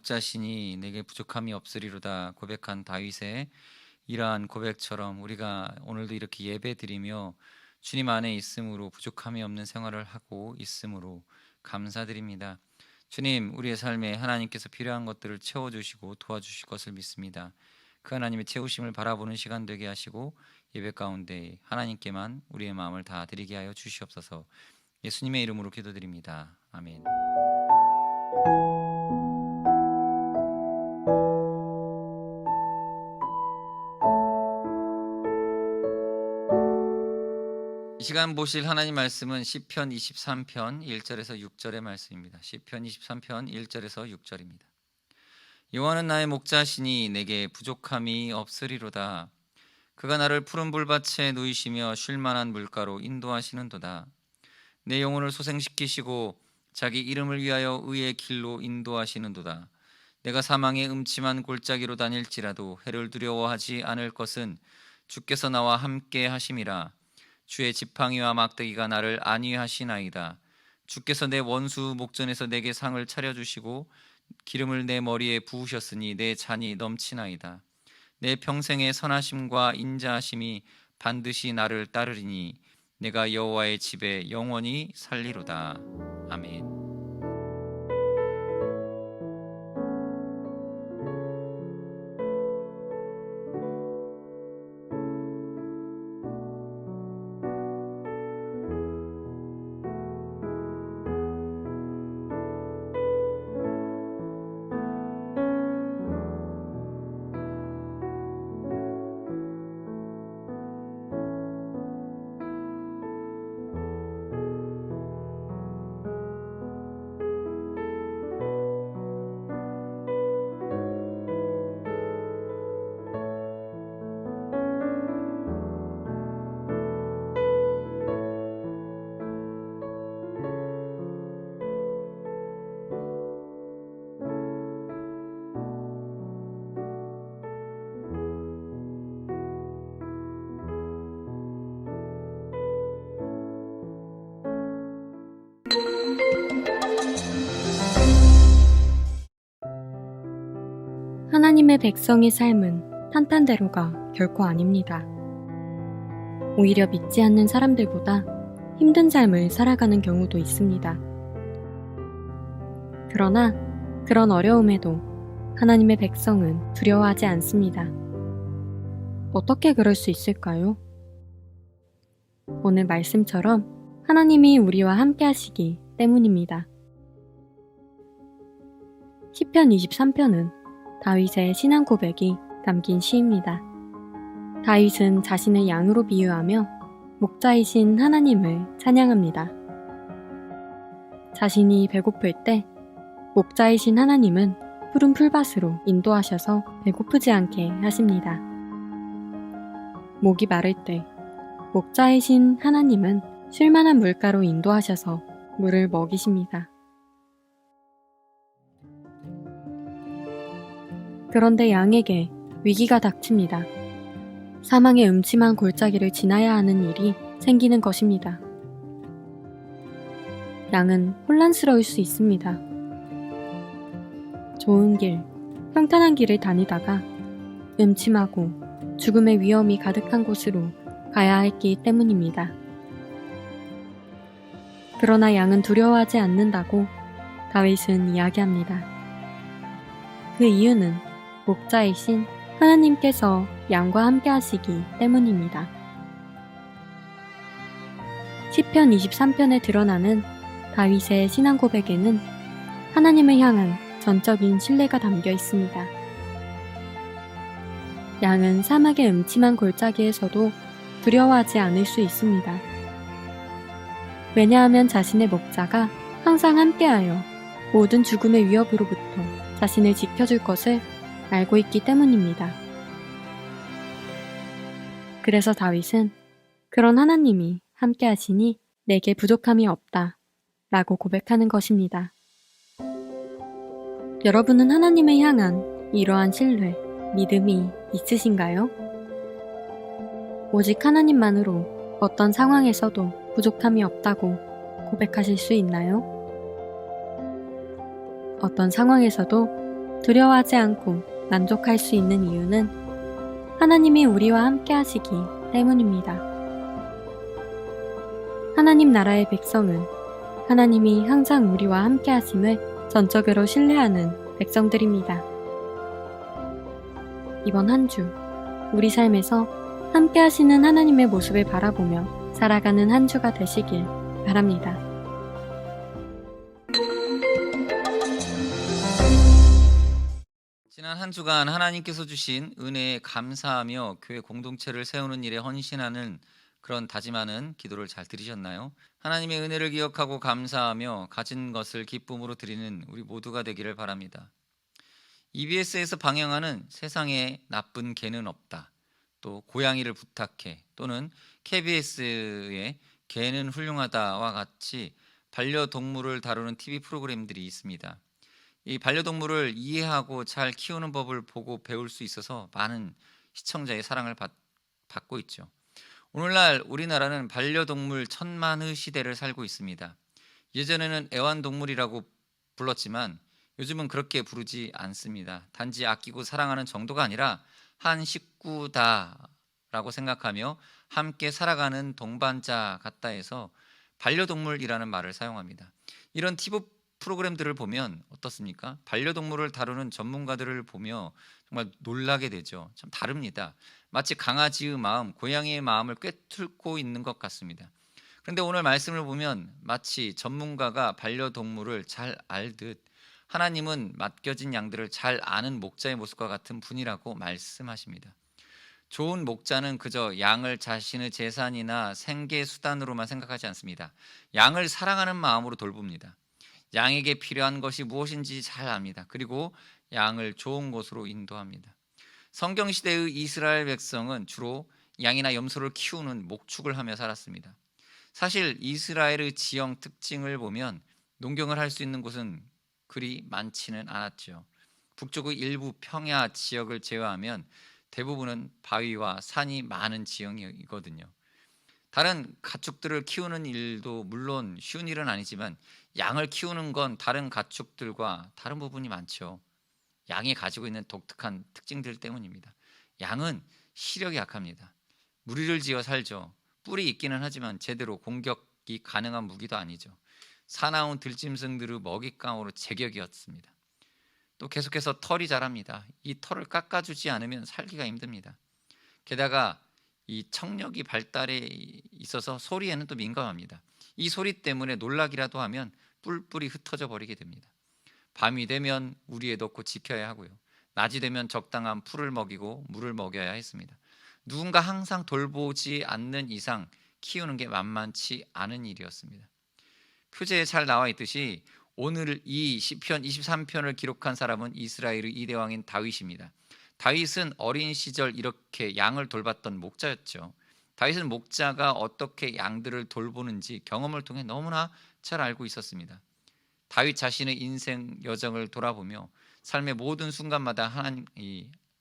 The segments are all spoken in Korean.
목자시니 내게 부족함이 없으리로다 고백한 다윗의 이러한 고백처럼 우리가 오늘도 이렇게 예배드리며 주님 안에 있음으로 부족함이 없는 생활을 하고 있음으로 감사드립니다. 주님, 우리의 삶에 하나님께서 필요한 것들을 채워주시고 도와주실 것을 믿습니다. 그 하나님의 채우심을 바라보는 시간 되게 하시고 예배 가운데 하나님께만 우리의 마음을 다 드리게 하여 주시옵소서. 예수님의 이름으로 기도드립니다. 아멘. 이 시간 보실 하나님 말씀은 시편 23편 1절에서 6절의 말씀입니다. 시편 23편 1절에서 6절입니다. 여호와는 나의 목자시니 내게 부족함이 없으리로다. 그가 나를 푸른 불밭에 누이시며 쉴 만한 물가로 인도하시는도다. 내 영혼을 소생시키시고 자기 이름을 위하여 의의 길로 인도하시는도다. 내가 사망의 음침한 골짜기로 다닐지라도 해를 두려워하지 않을 것은 주께서 나와 함께 하심이라. 주의 지팡이와 막대기가 나를 안위하시나이다. 주께서 내 원수 목전에서 내게 상을 차려주시고 기름을 내 머리에 부으셨으니 내 잔이 넘치나이다. 내 평생의 선하심과 인자하심이 반드시 나를 따르리니 내가 여호와의 집에 영원히 살리로다. 아멘. 하나님의 백성의 삶은 탄탄대로가 결코 아닙니다. 오히려 믿지 않는 사람들보다 힘든 삶을 살아가는 경우도 있습니다. 그러나 그런 어려움에도 하나님의 백성은 두려워하지 않습니다. 어떻게 그럴 수 있을까요? 오늘 말씀처럼 하나님이 우리와 함께 하시기 때문입니다. 시편 23편은 다윗의 신앙 고백이 담긴 시입니다. 다윗은 자신을 양으로 비유하며 목자이신 하나님을 찬양합니다. 자신이 배고플 때 목자이신 하나님은 푸른 풀밭으로 인도하셔서 배고프지 않게 하십니다. 목이 마를 때 목자이신 하나님은 쉴만한 물가로 인도하셔서 물을 먹이십니다. 그런데 양에게 위기가 닥칩니다. 사망의 음침한 골짜기를 지나야 하는 일이 생기는 것입니다. 양은 혼란스러울 수 있습니다. 좋은 길, 평탄한 길을 다니다가 음침하고 죽음의 위험이 가득한 곳으로 가야 했기 때문입니다. 그러나 양은 두려워하지 않는다고 다윗은 이야기합니다. 그 이유는 목자이신 하나님께서 양과 함께 하시기 때문입니다. 시편 23편에 드러나는 다윗의 신앙 고백에는 하나님을 향한 전적인 신뢰가 담겨 있습니다. 양은 사막의 음침한 골짜기에서도 두려워하지 않을 수 있습니다. 왜냐하면 자신의 목자가 항상 함께하여 모든 죽음의 위협으로부터 자신을 지켜줄 것을 알고 있기 때문입니다. 그래서 다윗은 그런 하나님이 함께 하시니 내게 부족함이 없다 라고 고백하는 것입니다. 여러분은 하나님을 향한 이러한 신뢰, 믿음이 있으신가요? 오직 하나님만으로 어떤 상황에서도 부족함이 없다고 고백하실 수 있나요? 어떤 상황에서도 두려워하지 않고 만족할 수 있는 이유는 하나님이 우리와 함께 하시기 때문입니다. 하나님 나라의 백성은 하나님이 항상 우리와 함께 하심을 전적으로 신뢰하는 백성들입니다. 이번 한 주, 우리 삶에서 함께 하시는 하나님의 모습을 바라보며 살아가는 한 주가 되시길 바랍니다. 지난 한 주간 하나님께서 주신 은혜에 감사하며 교회 공동체를 세우는 일에 헌신하는 그런 다짐하는 기도를 잘 들으셨나요? 하나님의 은혜를 기억하고 감사하며 가진 것을 기쁨으로 드리는 우리 모두가 되기를 바랍니다. EBS에서 방영하는 세상에 나쁜 개는 없다, 또 고양이를 부탁해, 또는 KBS의 개는 훌륭하다와 같이 반려동물을 다루는 TV 프로그램들이 있습니다. 이 반려동물을 이해하고 잘 키우는 법을 보고 배울 수 있어서 많은 시청자의 사랑을 받고 있죠. 오늘날 우리나라는 반려동물 천만의 시대를 살고 있습니다. 예전에는 애완동물이라고 불렀지만 요즘은 그렇게 부르지 않습니다. 단지 아끼고 사랑하는 정도가 아니라 한 식구다라고 생각하며 함께 살아가는 동반자 같다 해서 반려동물이라는 말을 사용합니다. 이런 TV 프로그램들을 보면 어떻습니까? 반려동물을 다루는 전문가들을 보며 정말 놀라게 되죠. 참 다릅니다. 마치 강아지의 마음, 고양이의 마음을 꿰뚫고 있는 것 같습니다. 그런데 오늘 말씀을 보면 마치 전문가가 반려동물을 잘 알듯 하나님은 맡겨진 양들을 잘 아는 목자의 모습과 같은 분이라고 말씀하십니다. 좋은 목자는 그저 양을 자신의 재산이나 생계 수단으로만 생각하지 않습니다. 양을 사랑하는 마음으로 돌봅니다. 양에게 필요한 것이 무엇인지 잘 압니다. 그리고 양을 좋은 곳으로 인도합니다. 성경 시대의 이스라엘 백성은 주로 양이나 염소를 키우는 목축을 하며 살았습니다. 사실 이스라엘의 지형 특징을 보면 농경을 할 수 있는 곳은 그리 많지는 않았죠. 북쪽의 일부 평야 지역을 제외하면 대부분은 바위와 산이 많은 지형이거든요. 다른 가축들을 키우는 일도 물론 쉬운 일은 아니지만 양을 키우는 건 다른 가축들과 다른 부분이 많죠. 양이 가지고 있는 독특한 특징들 때문입니다. 양은 시력이 약합니다. 무리를 지어 살죠. 뿔이 있기는 하지만 제대로 공격이 가능한 무기도 아니죠. 사나운 들짐승들의 먹잇감으로 제격이었습니다. 또 계속해서 털이 자랍니다. 이 털을 깎아주지 않으면 살기가 힘듭니다. 게다가 이 청력이 발달에 있어서 소리에는 또 민감합니다. 이 소리 때문에 놀라기라도 하면 뿔뿔이 흩어져 버리게 됩니다. 밤이 되면 우리에 넣고 지켜야 하고요. 낮이 되면 적당한 풀을 먹이고 물을 먹여야 했습니다. 누군가 항상 돌보지 않는 이상 키우는 게 만만치 않은 일이었습니다. 표제에 잘 나와 있듯이 오늘 이 시편 23편을 기록한 사람은 이스라엘의 이대왕인 다윗입니다. 다윗은 어린 시절 이렇게 양을 돌봤던 목자였죠. 다윗은 목자가 어떻게 양들을 돌보는지 경험을 통해 너무나 잘 알고 있었습니다. 다윗 자신의 인생 여정을 돌아보며 삶의 모든 순간마다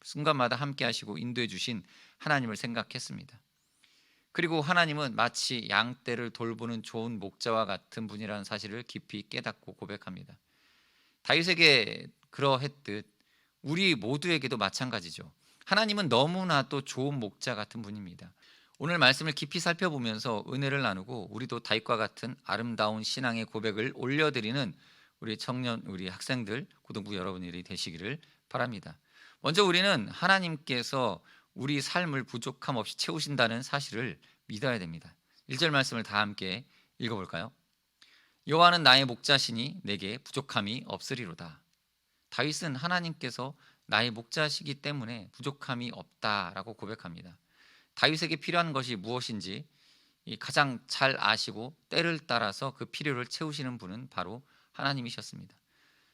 순간마다 함께 하시고 인도해 주신 하나님을 생각했습니다. 그리고 하나님은 마치 양떼를 돌보는 좋은 목자와 같은 분이라는 사실을 깊이 깨닫고 고백합니다. 다윗에게 그러했듯 우리 모두에게도 마찬가지죠. 하나님은 너무나도 좋은 목자 같은 분입니다. 오늘 말씀을 깊이 살펴보면서 은혜를 나누고 우리도 다윗과 같은 아름다운 신앙의 고백을 올려드리는 우리 청년, 우리 학생들, 고등부 여러분들이 되시기를 바랍니다. 먼저 우리는 하나님께서 우리 삶을 부족함 없이 채우신다는 사실을 믿어야 됩니다. 1절 말씀을 다 함께 읽어볼까요? 여호와는 나의 목자시니 내게 부족함이 없으리로다. 다윗은 하나님께서 나의 목자시기 때문에 부족함이 없다라고 고백합니다. 다윗에게 필요한 것이 무엇인지 가장 잘 아시고 때를 따라서 그 필요를 채우시는 분은 바로 하나님이셨습니다.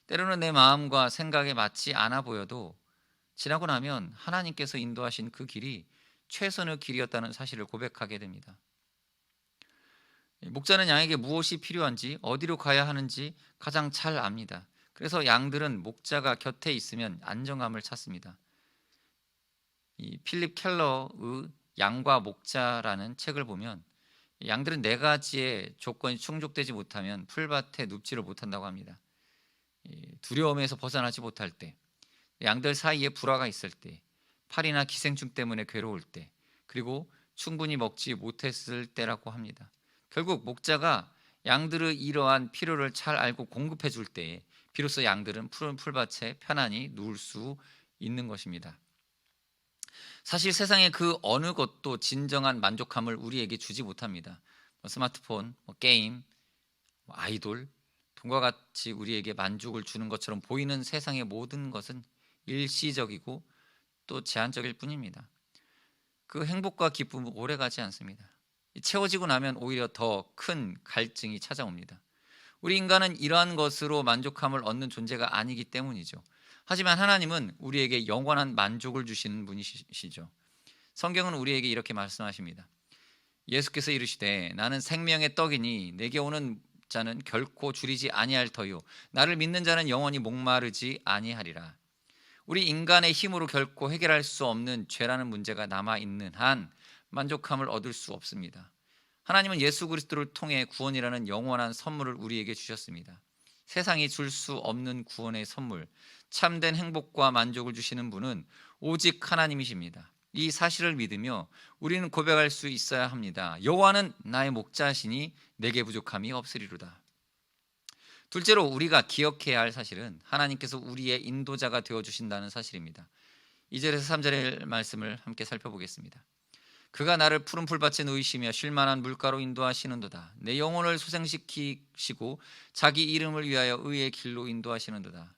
때로는 내 마음과 생각에 맞지 않아 보여도 지나고 나면 하나님께서 인도하신 그 길이 최선의 길이었다는 사실을 고백하게 됩니다. 목자는 양에게 무엇이 필요한지 어디로 가야 하는지 가장 잘 압니다. 그래서 양들은 목자가 곁에 있으면 안정감을 찾습니다. 이 필립 켈러의 양과 목자라는 책을 보면 양들은 4가지의 조건이 충족되지 못하면 풀밭에 눕지를 못한다고 합니다. 두려움에서 벗어나지 못할 때, 양들 사이에 불화가 있을 때, 파리나 기생충 때문에 괴로울 때, 그리고 충분히 먹지 못했을 때라고 합니다. 결국 목자가 양들의 이러한 필요를 잘 알고 공급해 줄 때에 비로소 양들은 푸른 풀밭에 편안히 누울 수 있는 것입니다. 사실 세상의 그 어느 것도 진정한 만족함을 우리에게 주지 못합니다. 스마트폰, 게임, 아이돌, 돈과 같이 우리에게 만족을 주는 것처럼 보이는 세상의 모든 것은 일시적이고 또 제한적일 뿐입니다. 그 행복과 기쁨은 오래가지 않습니다. 채워지고 나면 오히려 더 큰 갈증이 찾아옵니다. 우리 인간은 이러한 것으로 만족함을 얻는 존재가 아니기 때문이죠. 하지만 하나님은 우리에게 영원한 만족을 주시는 분이시죠. 성경은 우리에게 이렇게 말씀하십니다. 예수께서 이르시되 나는 생명의 떡이니 내게 오는 자는 결코 줄이지 아니할 터요 나를 믿는 자는 영원히 목마르지 아니하리라. 우리 인간의 힘으로 결코 해결할 수 없는 죄라는 문제가 남아 있는 한 만족함을 얻을 수 없습니다. 하나님은 예수 그리스도를 통해 구원이라는 영원한 선물을 우리에게 주셨습니다. 세상이 줄 수 없는 구원의 선물, 참된 행복과 만족을 주시는 분은 오직 하나님이십니다. 이 사실을 믿으며 우리는 고백할 수 있어야 합니다. 여호와는 나의 목자시니 내게 부족함이 없으리로다. 둘째로 우리가 기억해야 할 사실은 하나님께서 우리의 인도자가 되어주신다는 사실입니다. 2절에서 3절의 말씀을 함께 살펴보겠습니다. 그가 나를 푸른 풀밭에 누이시며 쉴만한 물가로 인도하시는도다. 내 영혼을 소생시키시고 자기 이름을 위하여 의의 길로 인도하시는도다.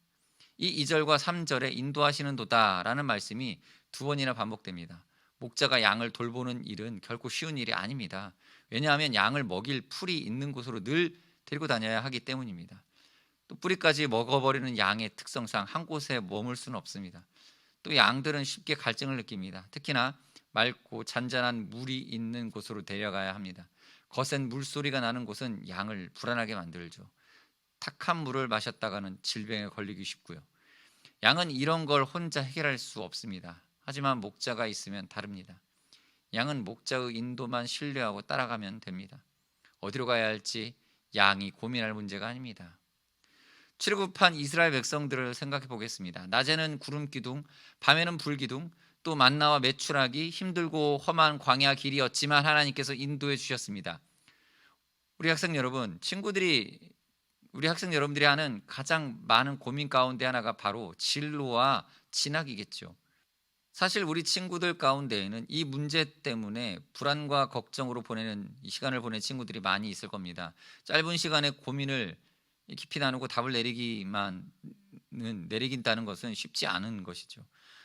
이 2절과 3절에 인도하시는도다 라는 말씀이 두 번이나 반복됩니다. 목자가 양을 돌보는 일은 결코 쉬운 일이 아닙니다. 왜냐하면 양을 먹일 풀이 있는 곳으로 늘 데리고 다녀야 하기 때문입니다. 또 뿌리까지 먹어버리는 양의 특성상 한 곳에 머물 수는 없습니다. 또 양들은 쉽게 갈증을 느낍니다. 특히나 맑고 잔잔한 물이 있는 곳으로 데려가야 합니다. 거센 물소리가 나는 곳은 양을 불안하게 만들죠. 탁한 물을 마셨다가는 질병에 걸리기 쉽고요. 양은 이런 걸 혼자 해결할 수 없습니다. 하지만 목자가 있으면 다릅니다. 양은 목자의 인도만 신뢰하고 따라가면 됩니다. 어디로 가야 할지 양이 고민할 문제가 아닙니다. 출애굽한 이스라엘 백성들을 생각해 보겠습니다. 낮에는 구름 기둥, 밤에는 불 기둥, 또 만나와 메추라기, 힘들고 험한 광야 길이었지만 하나님께서 인도해 주셨습니다. 우리 학생 여러분들이 하는 가장 많은 고민 가운데 하나가 바로 진로와 진학이겠죠. 사실 우리 친구들 가운데에는 이 문제 때문에 불안과 걱정으로 보내는 이 시간을 보낸 친구들이 많이 있을 겁니다. 짧은 시간에 고민을 깊이 나누고 답을 내리긴다는 것은 쉽지 않은 것이죠.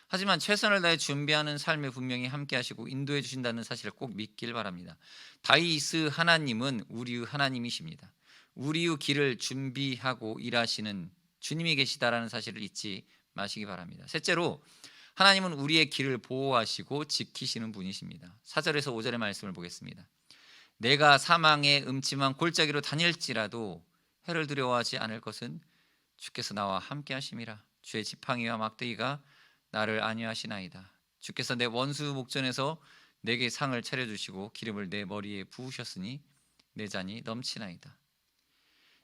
하지만 최선을 다해 준비하는 삶에 분명히 함께 하시고 인도해 주신다는 사실을 꼭 믿길 바랍니다. 다윗의 하나님은 우리의 하나님이십니다. 우리의 길을 준비하고 일하시는 주님이 계시다라는 사실을 잊지 마시기 바랍니다. 셋째로 하나님은 우리의 길을 보호하시고 지키시는 분이십니다. 4절에서 5절의 말씀을 보겠습니다. 내가 사망의 음침한 골짜기로 다닐지라도 해를 두려워하지 않을 것은 주께서 나와 함께 하심이라. 주의 지팡이와 막대기가 나를 안위하시나이다. 주께서 내 원수 목전에서 내게 상을 차려주시고 기름을 내 머리에 부으셨으니 내 잔이 넘치나이다.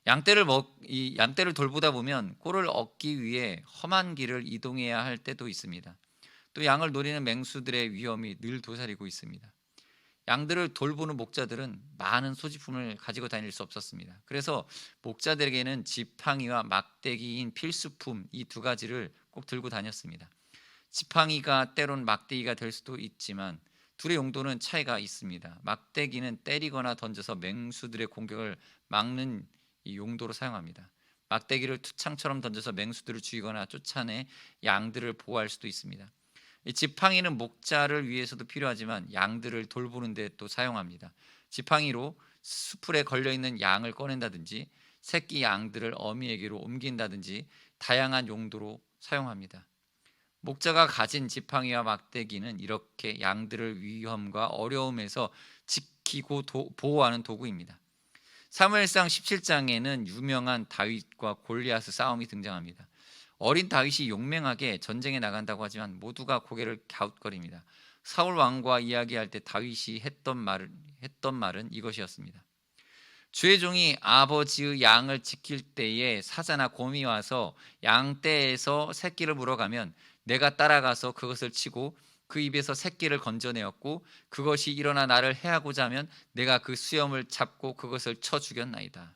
양떼를 돌보다 보면 꼴을 얻기 위해 험한 길을 이동해야 할 때도 있습니다. 또 양을 노리는 맹수들의 위험이 늘 도사리고 있습니다. 양들을 돌보는 목자들은 많은 소지품을 가지고 다닐 수 없었습니다. 그래서 목자들에게는 지팡이와 막대기인 필수품 이 두 가지를 꼭 들고 다녔습니다. 지팡이가 때론 막대기가 될 수도 있지만 둘의 용도는 차이가 있습니다. 막대기는 때리거나 던져서 맹수들의 공격을 막는 이 용도로 사용합니다. 막대기를 투창처럼 던져서 맹수들을 죽이거나 쫓아내 양들을 보호할 수도 있습니다. 이 지팡이는 목자를 위해서도 필요하지만 양들을 돌보는 데 또 사용합니다. 지팡이로 수풀에 걸려있는 양을 꺼낸다든지 새끼 양들을 어미에게로 옮긴다든지 다양한 용도로 사용합니다. 목자가 가진 지팡이와 막대기는 이렇게 양들을 위험과 어려움에서 지키고 보호하는 도구입니다. 사무엘상 17장에는 유명한 다윗과 골리앗의 싸움이 등장합니다. 어린 다윗이 용맹하게 전쟁에 나간다고 하지만 모두가 고개를 갸웃거립니다. 사울 왕과 이야기할 때 다윗이 했던 말은 이것이었습니다. 주의 종이 아버지의 양을 지킬 때에 사자나 곰이 와서 양떼에서 새끼를 물어가면 내가 따라가서 그것을 치고 그 입에서 새끼를 건져내었고 그것이 일어나 나를 해하고자 하면 내가 그 수염을 잡고 그것을 쳐 죽였나이다.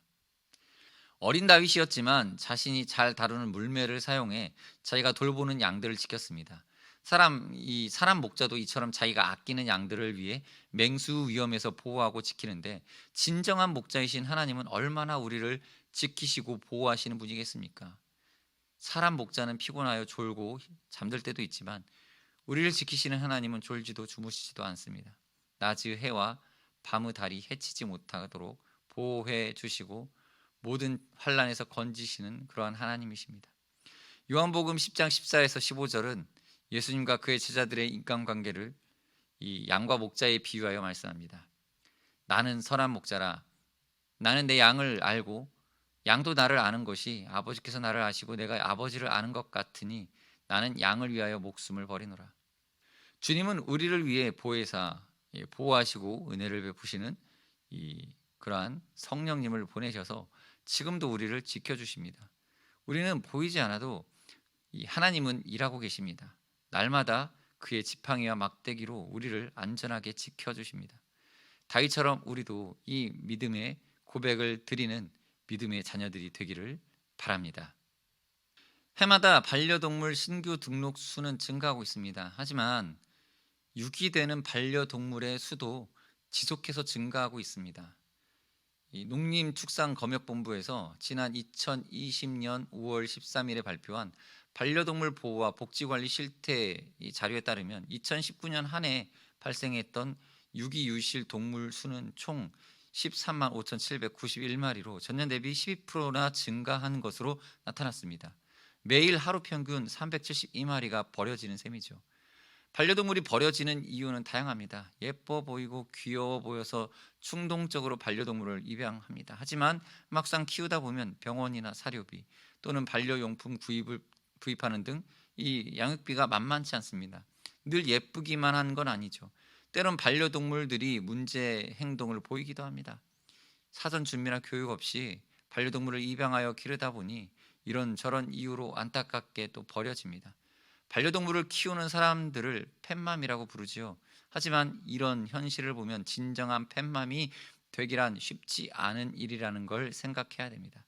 어린 다윗이었지만 자신이 잘 다루는 물매를 사용해 자기가 돌보는 양들을 지켰습니다. 사람 목자도 이처럼 자기가 아끼는 양들을 위해 맹수 위험에서 보호하고 지키는데 진정한 목자이신 하나님은 얼마나 우리를 지키시고 보호하시는 분이겠습니까? 사람 목자는 피곤하여 졸고 잠들 때도 있지만 우리를 지키시는 하나님은 졸지도 주무시지도 않습니다. 낮의 해와 밤의 달이 해치지 못하도록 보호해 주시고 모든 환난에서 건지시는 그러한 하나님이십니다. 요한복음 10장 14에서 15절은 예수님과 그의 제자들의 인간관계를 이 양과 목자에 비유하여 말씀합니다. 나는 선한 목자라. 나는 내 양을 알고 양도 나를 아는 것이 아버지께서 나를 아시고 내가 아버지를 아는 것 같으니 나는 양을 위하여 목숨을 버리노라. 주님은 우리를 위해 보호하시고 은혜를 베푸시는 그러한 성령님을 보내셔서 지금도 우리를 지켜주십니다. 우리는 보이지 않아도 하나님은 일하고 계십니다. 날마다 그의 지팡이와 막대기로 우리를 안전하게 지켜주십니다. 다윗처럼 우리도 이 믿음의 고백을 드리는 믿음의 자녀들이 되기를 바랍니다. 해마다 반려동물 신규 등록 수는 증가하고 있습니다. 하지만 유기되는 반려동물의 수도 지속해서 증가하고 있습니다. 농림축산검역본부에서 지난 2020년 5월 13일에 발표한 반려동물 보호와 복지관리 실태 자료에 따르면 2019년 한 해 발생했던 유기 유실 동물 수는 총 13만 5,791마리로 전년 대비 12%나 증가한 것으로 나타났습니다. 매일 하루 평균 372마리가 버려지는 셈이죠. 반려동물이 버려지는 이유는 다양합니다. 예뻐 보이고 귀여워 보여서 충동적으로 반려동물을 입양합니다. 하지만 막상 키우다 보면 병원이나 사료비 또는 반려용품 구입하는 등 이 양육비가 만만치 않습니다. 늘 예쁘기만 한 건 아니죠. 때론 반려동물들이 문제 행동을 보이기도 합니다. 사전 준비나 교육 없이 반려동물을 입양하여 기르다 보니 이런저런 이유로 안타깝게 또 버려집니다. 반려동물을 키우는 사람들을 펫맘이라고 부르지요. 하지만 이런 현실을 보면 진정한 펫맘이 되기란 쉽지 않은 일이라는 걸 생각해야 됩니다.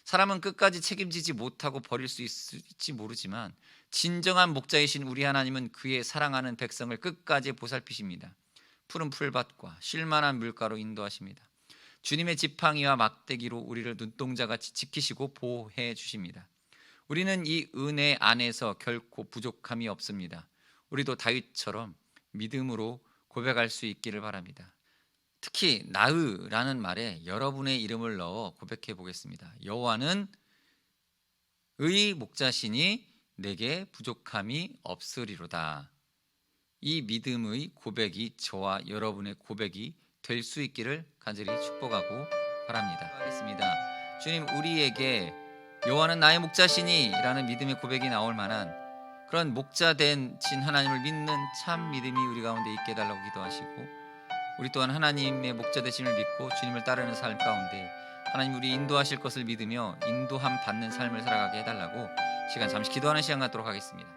사람은 끝까지 책임지지 못하고 버릴 수 있을지 모르지만 진정한 목자이신 우리 하나님은 그의 사랑하는 백성을 끝까지 보살피십니다. 푸른 풀밭과 쉴만한 물가로 인도하십니다. 주님의 지팡이와 막대기로 우리를 눈동자같이 지키시고 보호해 주십니다. 우리는 이 은혜 안에서 결코 부족함이 없습니다. 우리도 다윗처럼 믿음으로 고백할 수 있기를 바랍니다. 특히 나으라는 말에 여러분의 이름을 넣어 고백해 보겠습니다. 여호와는 의 목자시니 내게 부족함이 없으리로다. 이 믿음의 고백이 저와 여러분의 고백이 될 수 있기를 간절히 축복하고 바랍니다. 하겠습니다. 주님, 우리에게 여호와는 나의 목자시니 라는 믿음의 고백이 나올 만한 그런 목자된 진 하나님을 믿는 참 믿음이 우리 가운데 있게 해달라고 기도하시고, 우리 또한 하나님의 목자 되심을 믿고 주님을 따르는 삶 가운데 하나님 우리 인도하실 것을 믿으며 인도함 받는 삶을 살아가게 해달라고 시간 잠시 기도하는 시간 갖도록 하겠습니다.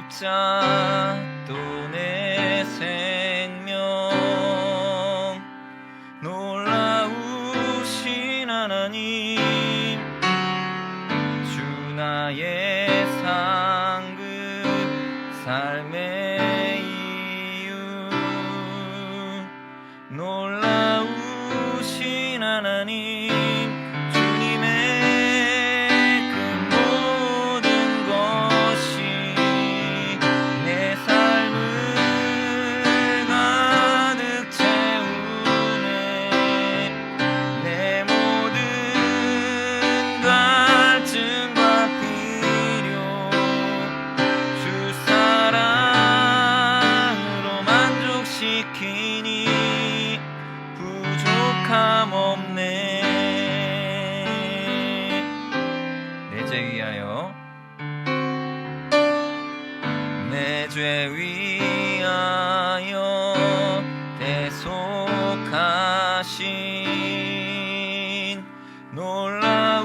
공급자 또 내 생명 놀라우신 하나님 주 나의 상급 삶의 이유 놀라우신 하나님 주님의 그 모든 것이 내 삶을 가득 채우네 내 모든 갈증과 필요 주 사랑으로 만족시키니 부족함 없네 내 죄 위하여 내 죄 위하여 대속하신 놀라우신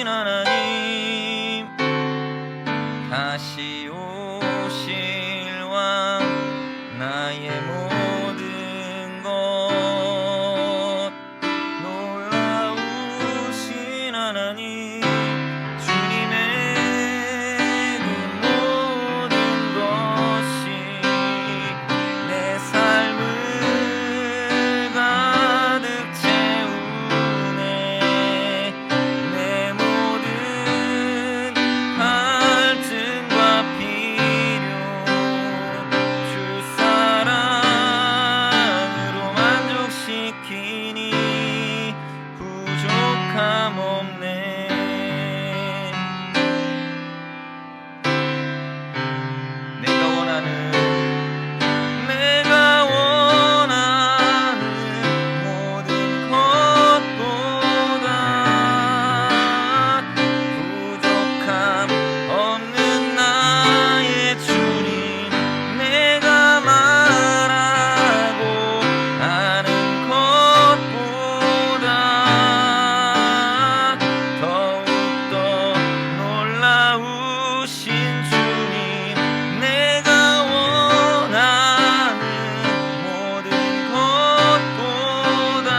하나님 다시 오실 왕 나의 모든 것 놀라우신 하나님 주님의 그 모든 것이 내 삶을 가득 채우네 내 모든 갈증과 필요 주 사랑으로 만족시키니 부족함 없네 내가 원하는 모든 것보다 부족함 없는 나의 주님 내가 말하고 아는 것보다 더욱더 놀라우신 주님 내가 원하는 모든 것보다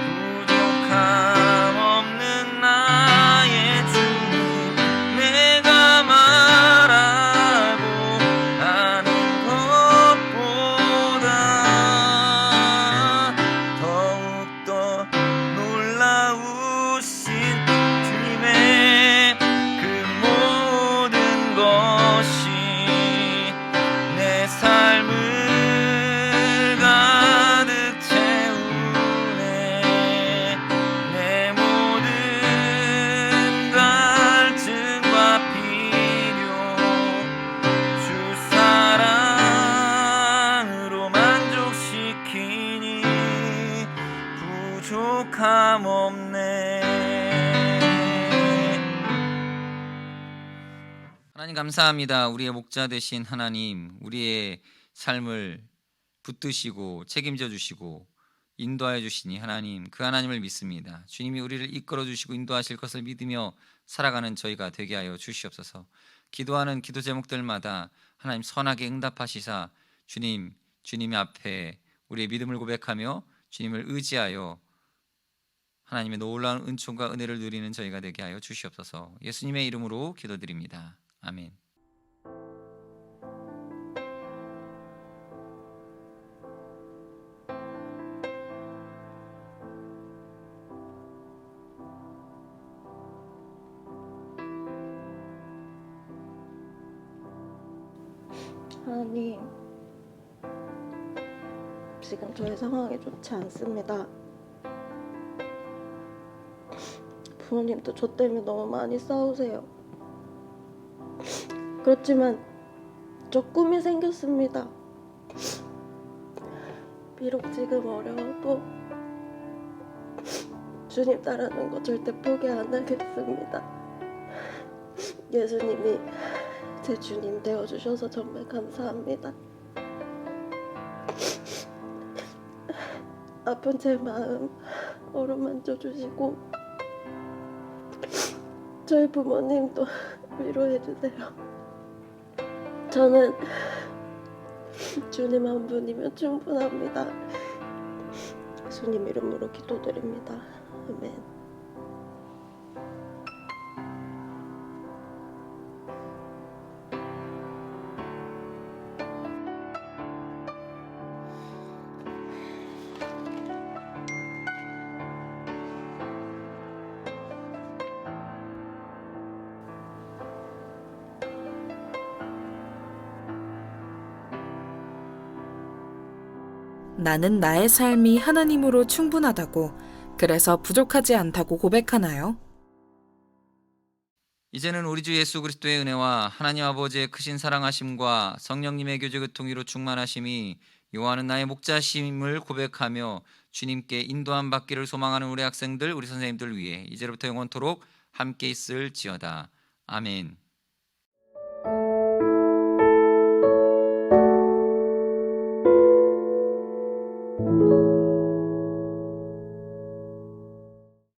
부족함 없는 나의 주님 내가 말하고 아는 것보다 더욱더 놀라우신 주님의 그 모든 것이 내 삶을 가득 채우네 내 모든 갈증과 필요 주 사랑으로 만족시키니 부족함 없네 하나님 감사합니다. 우리의 목자 되신 하나님 우리의 삶을 붙드시고 책임져 주시고 인도하여 주시니 하나님 그 하나님을 믿습니다. 주님이 우리를 이끌어 주시고 인도하실 것을 믿으며 살아가는 저희가 되게 하여 주시옵소서. 기도하는 기도 제목들마다 하나님 선하게 응답하시사 주님의 앞에 우리의 믿음을 고백하며 주님을 의지하여 하나님의 놀라운 은총과 은혜를 누리는 저희가 되게 하여 주시옵소서. 예수님의 이름으로 기도드립니다. 아멘. 하나님, 지금 저의 상황이 좋지 않습니다. 부모님도 저 때문에 너무 많이 싸우세요. 그렇지만 저 꿈이 생겼습니다. 비록 지금 어려워도 주님 따르는 거 절대 포기 안 하겠습니다. 예수님이 제 주님 되어주셔서 정말 감사합니다. 아픈 제 마음 어루만져 주시고 저희 부모님도 위로해 주세요. 저는 주님 한 분이면 충분합니다. 주님 이름으로 기도드립니다. 아멘. 나는 나의 삶이 하나님으로 충분하다고, 그래서 부족하지 않다고 고백하나요? 이제는 우리 주 예수 그리스도의 은혜와 하나님 아버지의 크신 사랑하심과 성령님의 교제의 통위로 충만하심이 요한은 나의 목자심을 고백하며 주님께 인도함 받기를 소망하는 우리 학생들, 우리 선생님들 위해 이제로부터 영원토록 함께 있을지어다. 아멘.